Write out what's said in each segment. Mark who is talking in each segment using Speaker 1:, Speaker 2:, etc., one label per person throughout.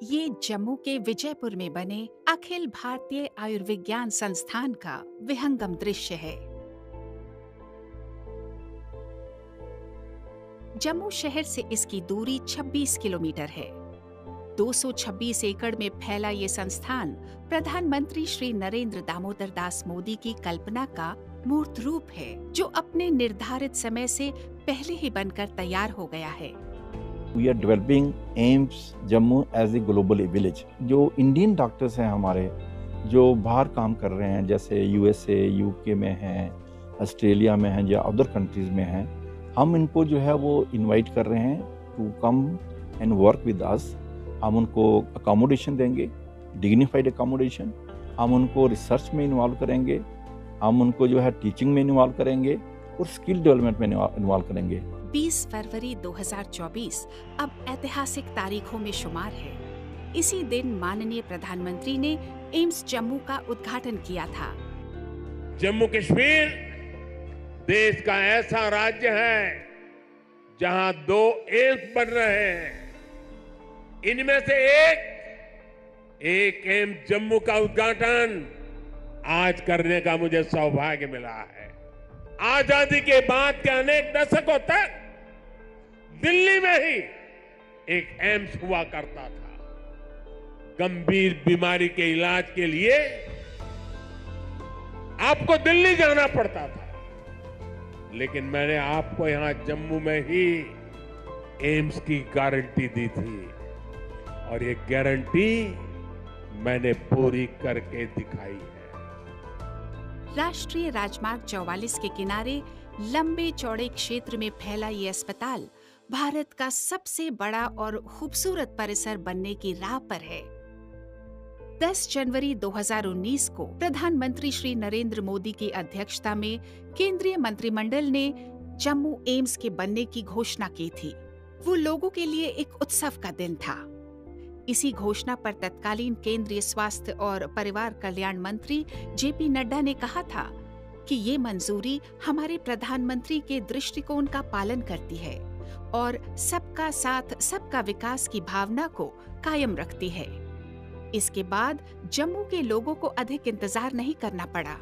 Speaker 1: ये जम्मू के विजयपुर में बने अखिल भारतीय आयुर्विज्ञान संस्थान का विहंगम दृश्य है। जम्मू शहर से इसकी दूरी 26 किलोमीटर है। 226 एकड़ में फैला ये संस्थान प्रधानमंत्री श्री नरेंद्र दामोदर दास मोदी की कल्पना का मूर्त रूप है, जो अपने निर्धारित समय से पहले ही बनकर तैयार हो गया है।
Speaker 2: We are developing AIIMS Jammu as a global village. जो इंडियन डॉक्टर्स हैं हमारे, जो बाहर काम कर रहे हैं, जैसे USA, UK में हैं, ऑस्ट्रेलिया में हैं या अदर कंट्रीज में हैं, हम इनको जो है वो इनवाइट कर रहे हैं to come and work with us. हम उनको अकोमोडेशन देंगे, डिग्निफाइड अकोमोडेशन। हम उनको रिसर्च में इन्वॉल्व करेंगे, हम उनको जो है टीचिंग में इन्वॉल्व करेंगे और स्किल डेवलपमेंट में इन्वॉल्व करेंगे।
Speaker 1: 20 फरवरी 2024 अब ऐतिहासिक तारीखों में शुमार है। इसी दिन माननीय प्रधानमंत्री ने एम्स जम्मू का उद्घाटन किया था।
Speaker 3: जम्मू कश्मीर देश का ऐसा राज्य है जहां 2 एम्स बन रहे हैं। इनमें से एक एम्स जम्मू का उद्घाटन आज करने का मुझे सौभाग्य मिला है। आजादी के बाद के अनेक दशकों तक दिल्ली में ही एक एम्स हुआ करता था। गंभीर बीमारी के इलाज के लिए आपको दिल्ली जाना पड़ता था, लेकिन मैंने आपको यहां जम्मू में ही एम्स की गारंटी दी थी और ये गारंटी मैंने पूरी करके दिखाई है।
Speaker 1: राष्ट्रीय राजमार्ग 44 के किनारे लंबे चौड़े क्षेत्र में फैला ये अस्पताल भारत का सबसे बड़ा और खूबसूरत परिसर बनने की राह पर है। 10 जनवरी 2019 को प्रधानमंत्री श्री नरेंद्र मोदी की अध्यक्षता में केंद्रीय मंत्रिमंडल ने जम्मू एम्स के बनने की घोषणा की थी। वो लोगों के लिए एक उत्सव का दिन था। इसी घोषणा पर तत्कालीन केंद्रीय स्वास्थ्य और परिवार कल्याण मंत्री जेपी नड्डा ने कहा था कि ये मंजूरी हमारे प्रधानमंत्री के दृष्टिकोण का पालन करती है और सबका साथ सबका विकास की भावना को कायम रखती है। इसके बाद जम्मू के लोगों को अधिक इंतजार नहीं करना पड़ा।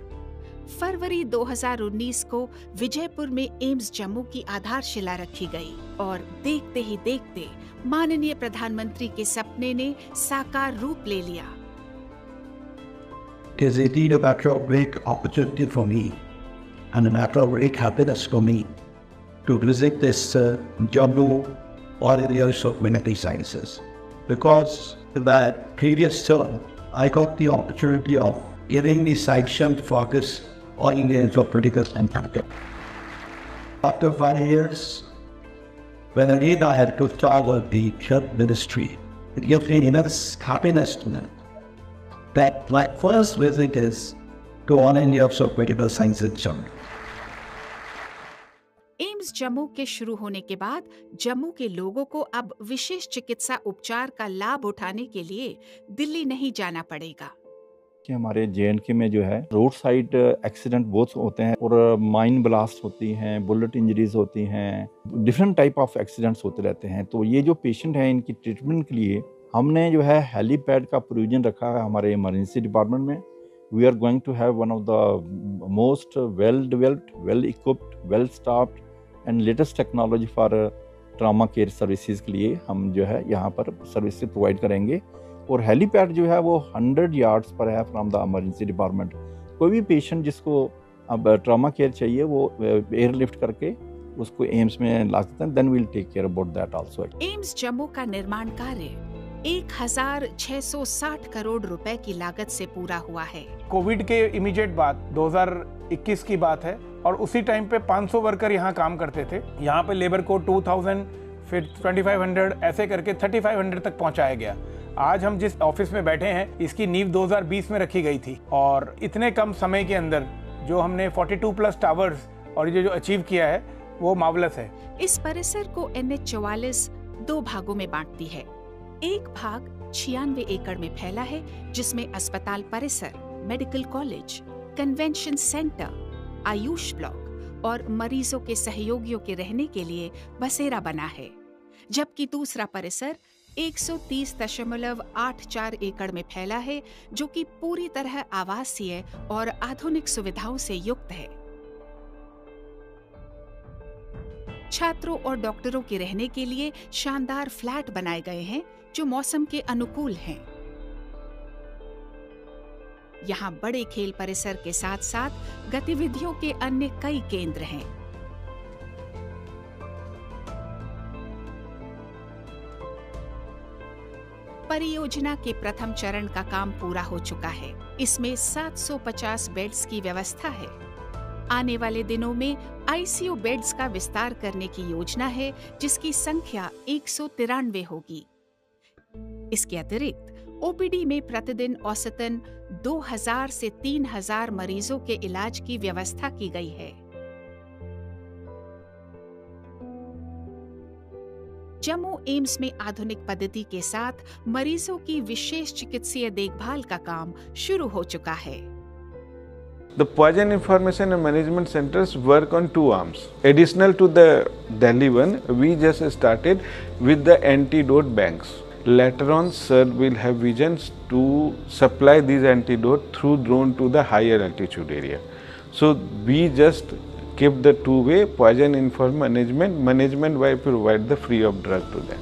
Speaker 1: फरवरी 2019 को विजयपुर में एम्स जम्मू की आधारशिला रखी गई और देखते ही देखते माननीय प्रधानमंत्री के सपने ने साकार रूप ले लिया।
Speaker 4: It is indeed a matter of great opportunity for me and a matter of great happiness for me to visit this Jammu Ordinary of Military Sciences, because in that previous term I got the opportunity of giving the sanctioned focus on Indians of political and capital. After 5 years, when again I had to start the health ministry, it gives me immense happiness to know that my first visit is to one India of medical science in Jammu.
Speaker 1: AIIMS Jammu के शुरू होने के बाद जम्मू के लोगों को अब विशेष चिकित्सा उपचार का लाभ उठाने के लिए दिल्ली नहीं जाना पड़ेगा।
Speaker 2: कि हमारे JNK में जो है रोड साइड एक्सीडेंट बहुत होते हैं और माइन ब्लास्ट होती हैं, बुलेट इंजरीज होती हैं, डिफरेंट टाइप ऑफ एक्सीडेंट्स होते रहते हैं। तो ये जो पेशेंट हैं, इनकी ट्रीटमेंट के लिए हमने जो है हेलीपैड का प्रोविजन रखा है हमारे इमरजेंसी डिपार्टमेंट में। We are going to have one of the most well developed, well equipped, well staffed and latest technology for trauma care services के लिए हम जो है यहाँ पर सर्विसेज प्रोवाइड करेंगे। और हेलीपैड जो है वो 100 यार्ड्स पर है फ्रॉम द इमरजेंसी डिपार्टमेंट। कोई भी पेशेंट जिसको अब ट्रॉमा केयर चाहिए वो एयरलिफ्ट करके उसको एम्स में ला सकते हैं। Then we will take care about that also.
Speaker 1: AIIMS Jammu का निर्माण कार्य 1660 करोड़ रुपए की लागत से पूरा हुआ है।
Speaker 5: कोविड के इमीडिएट बाद 2021 की बात है और उसी टाइम पे 500 वर्कर यहाँ काम करते थे। यहाँ पे लेबर को 2000 फिर 2500 ऐसे करके 3500 तक पहुँचाया गया। आज हम जिस ऑफिस में बैठे हैं इसकी नींव 2020 में रखी गई थी और इतने कम समय के अंदर जो हमने 42+ टावर्स और ये जो अचीव किया है वो मार्वलस है।
Speaker 1: इस परिसर को NH44 2 भागों में बांटती है। एक भाग 96 एकड़ में फैला है, जिसमें अस्पताल परिसर, medical college, convention centre, Ayush block और मरीजों के सहयोगियों के रहने के लिए बसेरा बना है। जबकि दूसरा परिसर 130.84 एकड़ में फैला है, जो कि पूरी तरह आवासीय और आधुनिक सुविधाओं से युक्त है। छात्रों और डॉक्टरों के रहने के लिए शानदार फ्लैट बनाए गए हैं, जो मौसम के अनुकूल हैं। यहाँ बड़े खेल परिसर के साथ-साथ गतिविधियों के अन्य कई केंद्र हैं। परियोजना के प्रथम चरण का काम पूरा हो चुका है। इसमें 750 बेड्स की व्यवस्था है। आने वाले दिनों में आईसीयू बेड्स का विस्तार करने की योजना है, जिसकी संख्या 193 होगी। इसके अतिरिक्त ओपीडी में प्रतिदिन औसतन 2000 से 3000 मरीजों के इलाज की व्यवस्था की गई है। जम्मू एम्स में आधुनिक पद्धति के साथ मरीजों की विशेष चिकित्सीय देखभाल का काम शुरू हो चुका है।
Speaker 6: The Poison Information and Management Centers work on two arms. Additional to the Delhi one, we just started with the antidote banks. Later on, sir will have visions to supply these antidote through drone to the higher altitude area. So we just keep the two-way poison information management by provide the free of drug to them.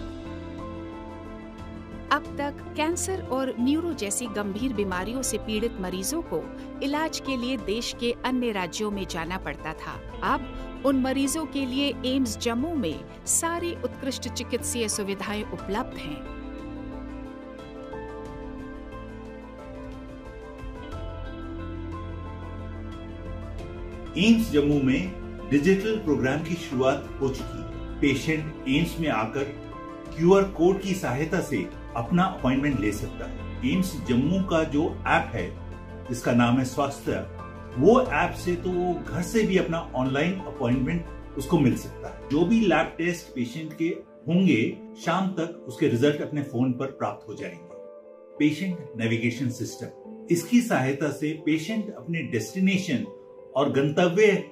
Speaker 1: अब तक cancer और neuro जैसी गंभीर बीमारियों से पीड़ित मरीजों को इलाज के लिए देश के अन्य राज्यों में जाना पड़ता था। अब उन मरीजों के लिए एम्स जम्मू में सारी उत्कृष्ट चिकित्सीय सुविधाएं उपलब्ध हैं।
Speaker 7: एम्स जम्मू में डिजिटल प्रोग्राम की शुरुआत हो चुकी है। पेशेंट एम्स में आकर QR कोड की सहायता से अपना अपॉइंटमेंट ले सकता है। एम्स जम्मू का जो ऐप है, जिसका नाम है स्वास्थ्य, वो ऐप से तो वो घर से भी अपना ऑनलाइन अपॉइंटमेंट उसको मिल सकता है। जो भी लैब टेस्ट पेशेंट के होंगे, शाम तक उसके रिजल्ट अपने फोन पर प्राप्त हो जाएंगे। पेशेंट नेविगेशन सिस्टम, इसकी सहायता से पेशेंट अपने डेस्टिनेशन और गंतव्य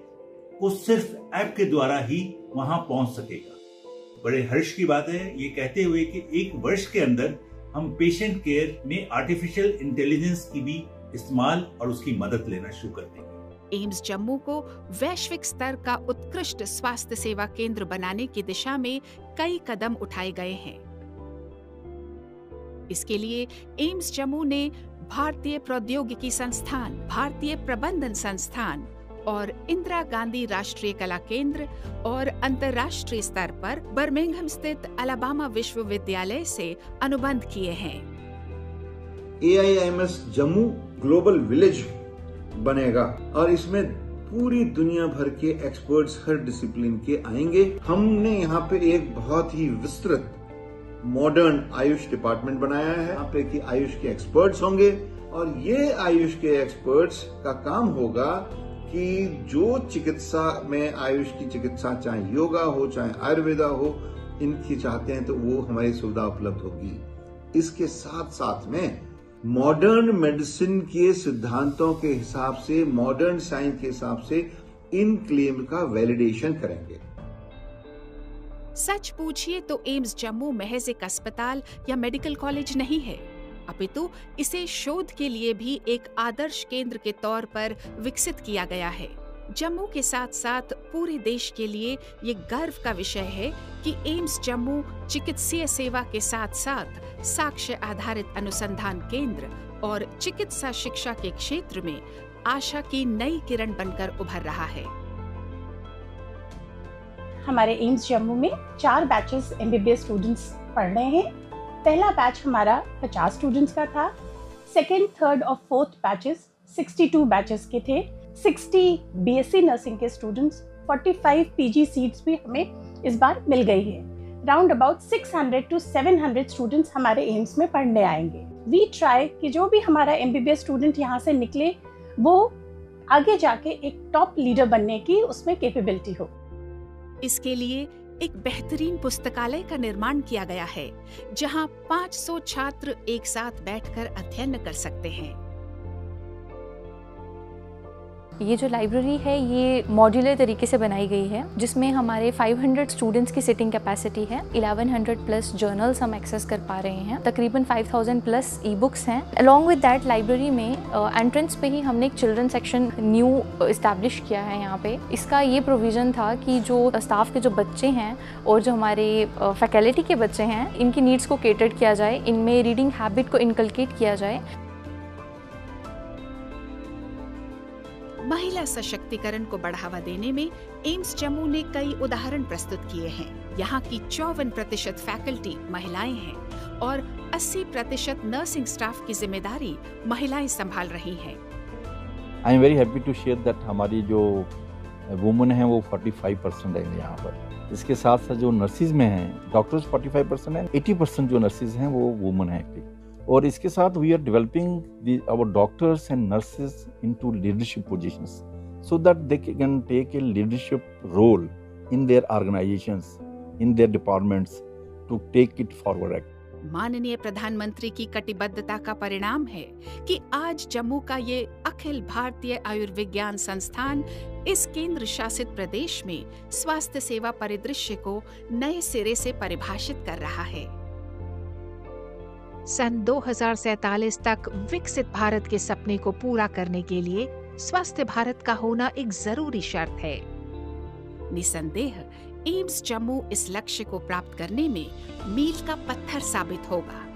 Speaker 7: को सिर्फ ऐप के द्वारा ही वहां पहुंच सकेगा। बड़े हर्ष की बात है ये कहते हुए कि 1 वर्ष के अंदर हम पेशेंट केयर में आर्टिफिशियल इंटेलिजेंस की भी इस्तेमाल और उसकी मदद लेना शुरू कर देंगे।
Speaker 1: एम्स जम्मू को वैश्विक स्तर का उत्कृष्ट स्वास्थ्य सेवा केंद्र बनाने की दिशा में कई कदम उठाए गए हैं। इसके लिए एम्स जम्मू ने भारतीय प्रौद्योगिकी संस्थान, भारतीय प्रबंधन संस्थान और इंदिरा गांधी राष्ट्रीय कला केंद्र और अंतर्राष्ट्रीय स्तर पर बर्मिंघम स्थित अलाबामा विश्वविद्यालय से अनुबंध किए हैं।
Speaker 8: AIIMS जम्मू ग्लोबल विलेज बनेगा और इसमें पूरी दुनिया भर के एक्सपर्ट्स हर डिसिप्लिन के आएंगे। हमने यहाँ पे एक बहुत ही विस्तृत मॉडर्न आयुष डिपार्टमेंट बनाया है। यहाँ पे कि आयुष के एक्सपर्ट्स होंगे और ये आयुष के एक्सपर्ट्स का काम होगा कि जो चिकित्सा में आयुष की चिकित्सा, चाहे योगा हो चाहे आयुर्वेदा हो, इनकी चाहते हैं तो वो हमारी सुविधा उपलब्ध होगी। इसके साथ साथ में मॉडर्न मेडिसिन के सिद्धांतों के हिसाब से, मॉडर्न साइंस के हिसाब से इन क्लेम का वैलिडेशन करेंगे।
Speaker 1: सच पूछिए तो एम्स जम्मू महज एक अस्पताल या मेडिकल कॉलेज नहीं है, अपितु इसे शोध के लिए भी एक आदर्श केंद्र के तौर पर विकसित किया गया है। जम्मू के साथ साथ पूरे देश के लिए ये गर्व का विषय है कि एम्स जम्मू चिकित्सीय सेवा के साथ साथ साक्ष्य आधारित अनुसंधान केंद्र और चिकित्सा शिक्षा के क्षेत्र में आशा की नई किरण बनकर उभर रहा है।
Speaker 9: हमारे एम्स जम्मू में 4 बैचेस MBBS स्टूडेंट्स पढ़ रहे हैं। पहला बैच हमारा 50 स्टूडेंट्स का था। सेकेंड, थर्ड और फोर्थ बैचेस 62 बैचेस के थे। 60 BSc नर्सिंग के स्टूडेंट्स, 45 PG सीट्स भी हमें इस बार मिल गई है। राउंड अबाउट 600 to 700 स्टूडेंट्स हमारे एम्स में पढ़ने आएंगे। वी ट्राई कि जो भी हमारा MBBS स्टूडेंट यहाँ से निकले वो आगे जाके एक टॉप लीडर बनने की उसमें कैपेबिलिटी हो।
Speaker 1: इसके लिए एक बेहतरीन पुस्तकालय का निर्माण किया गया है, जहां 500 छात्र एक साथ बैठकर अध्ययन कर सकते हैं।
Speaker 10: ये जो लाइब्रेरी है ये मॉड्यूलर तरीके से बनाई गई है, जिसमें हमारे 500 स्टूडेंट्स की सिटिंग कैपेसिटी है। 1100 प्लस जर्नल्स हम एक्सेस कर पा रहे हैं। तकरीबन 5000 प्लस ई बुक्स हैं। अलॉन्ग विद दैट लाइब्रेरी में एंट्रेंस पे ही हमने एक चिल्ड्रन सेक्शन न्यू इस्टेब्लिश किया है यहाँ पे। इसका ये प्रोविज़न था कि जो स्टाफ के जो बच्चे हैं और जो हमारे फैकल्टी के बच्चे हैं, इनकी नीड्स को केटर किया जाए, इनमें रीडिंग हैबिट को इनकलकेट किया जाए।
Speaker 1: महिला सशक्तिकरण को बढ़ावा देने में एम्स जम्मू ने कई उदाहरण प्रस्तुत किए हैं। यहाँ की 54% फैकल्टी महिलाएं हैं और 80% नर्सिंग स्टाफ की जिम्मेदारी महिलाएं संभाल रही हैं।
Speaker 2: I am very happy to share that हमारी जो वुमेन है वो 45% है यहाँ पर। इसके साथ साथ जो नर्सिस में हैं, डॉक्टर्स 45% हैं, 80% जो नर्सिस हैं वो वुमेन हैं। और इसके साथ we are developing our doctors and nurses into leadership positions so that they can take a leadership role in their organisations, in their departments to take it forward.
Speaker 1: माननीय प्रधानमंत्री की कटिबद्धता का परिणाम है कि आज जम्मू का ये अखिल भारतीय आयुर्विज्ञान संस्थान इस केंद्र शासित प्रदेश में स्वास्थ्य सेवा परिदृश्य को नए सिरे से परिभाषित कर रहा है। सन 2047 तक विकसित भारत के सपने को पूरा करने के लिए स्वस्थ भारत का होना एक जरूरी शर्त है। निसंदेह एम्स जम्मू इस लक्ष्य को प्राप्त करने में मील का पत्थर साबित होगा।